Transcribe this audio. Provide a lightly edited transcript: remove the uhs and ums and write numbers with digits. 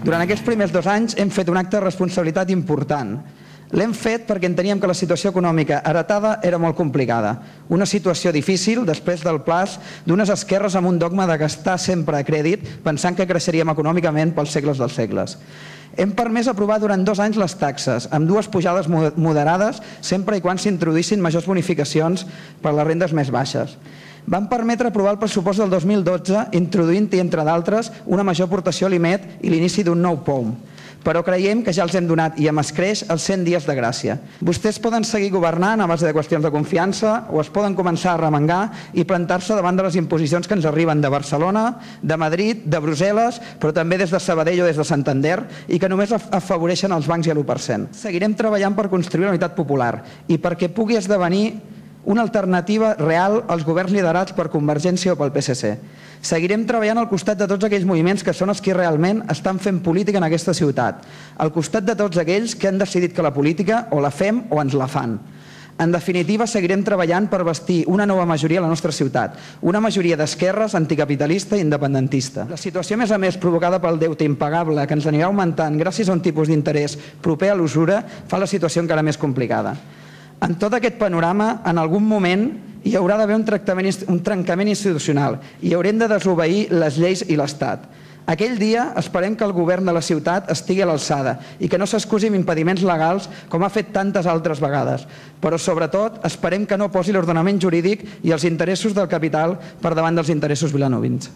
Durant aquests primers 2 anys hem fet un acte de responsabilitat important. L'hem fet perquè enteníem que la situació econòmica heretada era molt complicada. Una situació difícil després del plaç d'unes esquerres amb un dogma de gastar sempre a crèdit pensant que creixeríem econòmicament pels segles dels segles. Hem permès aprovar durant 2 anys les taxes, amb 2 pujades moderades, sempre i quan s'introduïssin majors bonificacions per a les rendes més baixes. Van permetre aprovar el pressupost del 2012, introduint-hi, entre d'altres, una major aportació a l'IMET i l'inici d'un nou POUM. Però creiem que ja els hem donat, i amb escreix, els 100 dies de gràcia. Vostès poden seguir governant a base de qüestions de confiança o es poden començar a remengar i plantar-se davant de les imposicions que ens arriben de Barcelona, de Madrid, de Brussel·les, però també des de Sabadell o des de Santander, i que només afavoreixen els bancs i l'1%. Seguirem treballant per construir la unitat popular i perquè pugui esdevenir una alternativa real als governs liderats per Convergència o pel PSC. Seguirem treballant al costat de tots aquells moviments que són els que realment estan fent política en aquesta ciutat, al costat de tots aquells que han decidit que la política o la fem o ens la fan. En definitiva, seguirem treballant per bastir una nova majoria a la nostra ciutat, una majoria d'esquerres, anticapitalista i independentista. La situació, a més, provocada pel deute impagable que ens anirà augmentant gràcies a un tipus d'interès proper a l'usura, fa la situació encara més complicada. En tot aquest panorama, en algun moment, hi haurà d'haver un trencament institucional i haurem de desobeir les lleis i l'Estat. Aquell dia esperem que el govern de la ciutat estigui a l'alçada i que no s'excusi amb impediments legals com ha fet tantes altres vegades. Però sobretot esperem que no posi l'ordenament jurídic i els interessos del capital per davant dels interessos vilanovins.